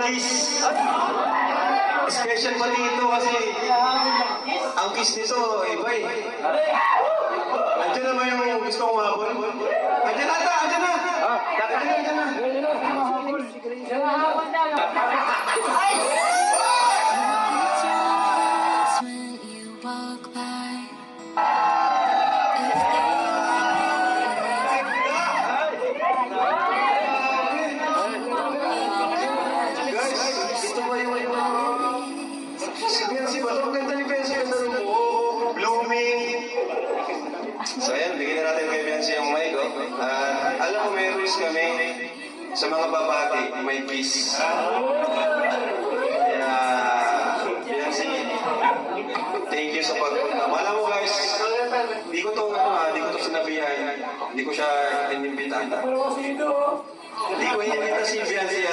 kiss. Special pati ito kasi ang kiss nito, iba eh. Andiyan na ba yung gusto kong habol? Andiyan na ata, andiyan na! Andiyan na! When you walk by, Guys, ito ba yung si ba? Ang ganda ni Bensi, ganda rin mo. Blooming. So ayan, bigyan na natin kay Bensi yung mic. Alam mo, may rules kami sa mga babati, may kiss. Kaya, Bensi, thank you sa pagpunta. Alam mo guys, di ko to sinabihan. Di ko siya inimbitahan. Hindi ko inimbita si Bensi,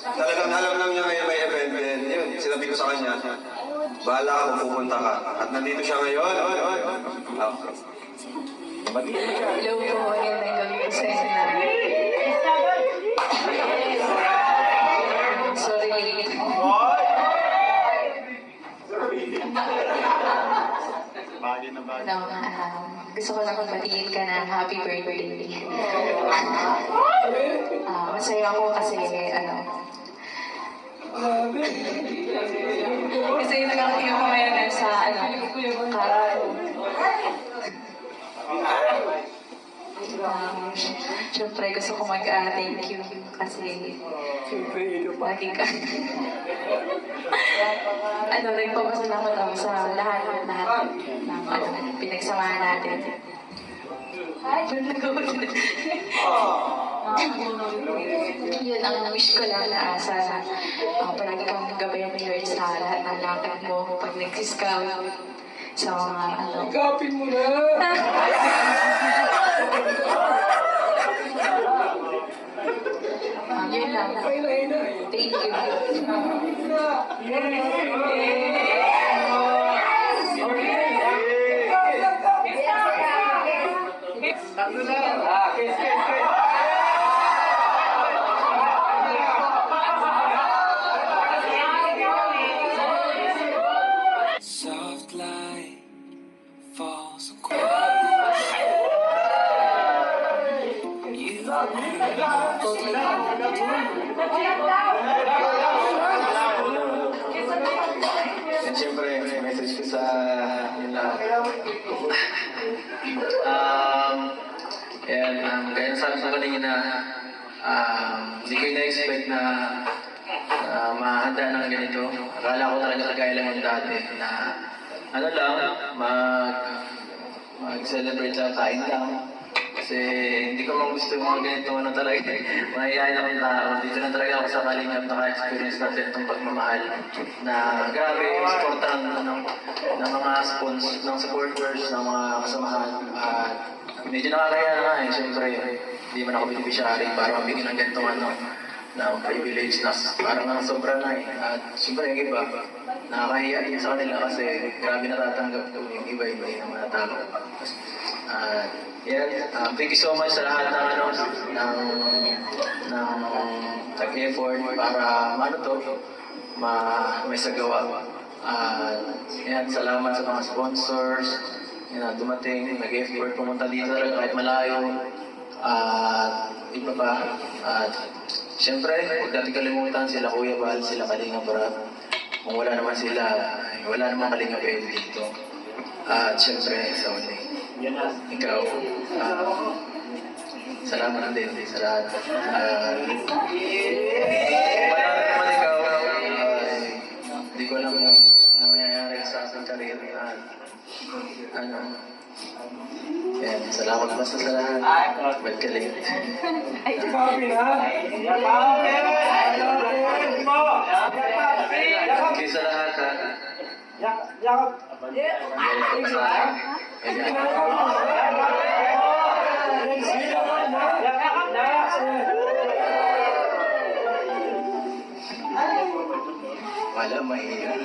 talagang alam lang niya may event. Yun, sinabi ko sa kanya, bahala ka kung pupunta ka. At nandito siya ngayon. Hello po, magandang gabi po sa inyo namin. Sorry. Gusto ko lang batiin ka ng happy birthday. Masaya ako kasi, kasi nagkakatingin ko ngayon sa, syempre gusto ko mag-thank you kasi lagi ka. Nagpapasalamat ako sa lahat ng pinagsamahan natin. Yun ang wish ko lang na sa palagi kang gabayan ni Lord sa lahat ng lakad mo pag nag-scout sa mga Ikapin mo na! yun lang. Thank you. Soft light falls on And siyempre, may message ko sa yun lahat. Gaya sabi ko kanina, hindi ko na-expect na mahanda ng ganito. Akala ko talaga kagaya lang yung dati na mag-celebrate lang, kain lang. Kasi hindi ko mang gusto yung mga ganito talaga. Mahihayin akong tao. Dito na talaga ako sa Kalingap naka-experience natin itong pagmamahal. Na grabe yung supportan ng mga supporters, ng mga kasamahan. Medyo nakakaya na nga eh. Siyempre, hindi man ako beneficiary para mabigyan ng ganitong ng privilege na parang sobra na eh. At siyempre yung iba, nakakahiya din sa kanila kasi grabe natatanggap ko yung iba-iba yung mga tao. Thank you so much sa lahat ng nag-effort para may sagawa. Salamat sa mga sponsors, dumating, nag-effort, pumunta dito talaga kahit malayo. Iba pa. Siyempre, huwag natin kalimutan sila Kuya Bal, sila Kalinga Barat. Kung wala naman sila, wala naman Kalinga Bel dito. At siyempre, sa uli, ikaw, salamat din sa lahat. Wala naman ikaw, hindi ko alam ang mangyayari sa aking karir. Salamat basta sa lahat. Ba't ka late? Ikapin na! Thank you sa lahat, ha? Yakap! Wala, mahirap.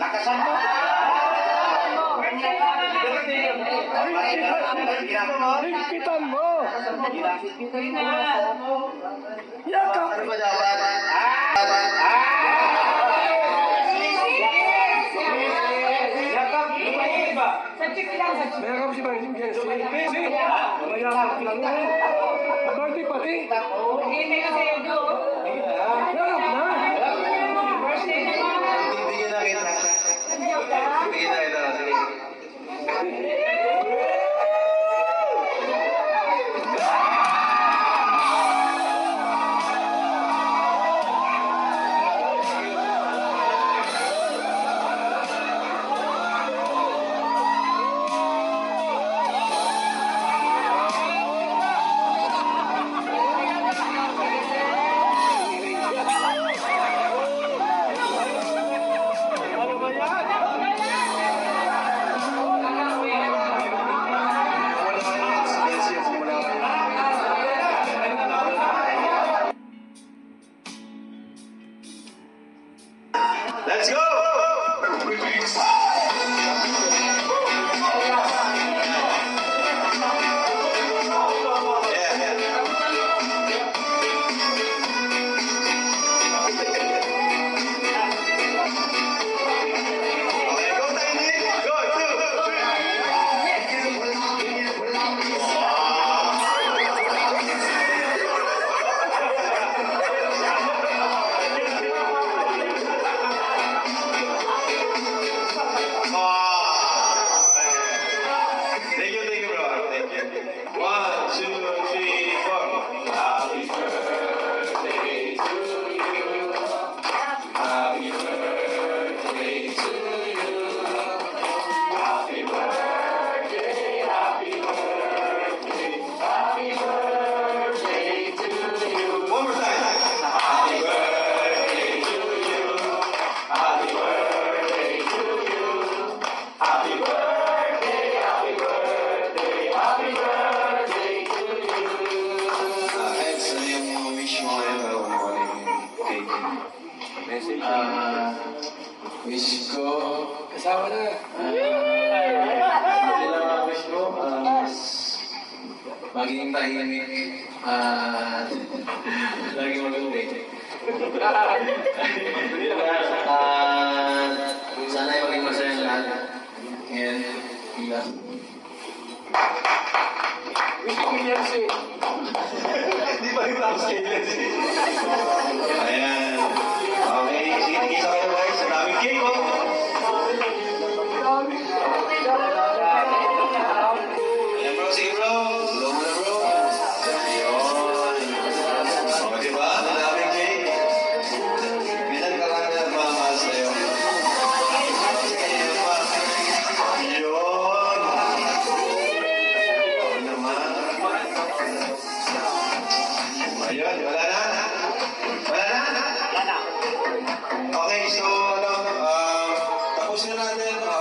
Lakasan mo! Higpitan mo. Yakap. Ano ba dapat? Mayakap si Bang Jensi. Mayakap lang mo. Birthday pati. Yakap na. Bibigyan na kita. Bibigyan na kita. Sige. Let's go! Okay, go Tiny! Go, 2, 3. Thank you, bro. Thank you. 1, 2, 3, 4. Happy birthday to you. Happy birthday to you. Happy birthday, happy birthday, happy birthday to you. One more time. Happy birthday to you. Happy birthday to you. Happy birthday, happy birthday, happy birthday to you. Eds, ano yung wish mo ngayon bago makuha yung cake? Message? Wish ko. Kasama na. Hindi lang ang wish ko. Maging tahimik. Lagi magulit. Sana ay maging masaya lahat. And, hila. Wish ko yan si. Hindi pa rin tapos kayo Ayan. Okay, sige, tigisa kayo guys. Ang daming cake, oh. Ayan bro, sige bro. Slow mo na bro. Ayun. O, diba? Ang daming cake. Bilan ka lang nagmamahal sa'yo. Ayun pa. Ayun. Ayun naman. Ayun, wala na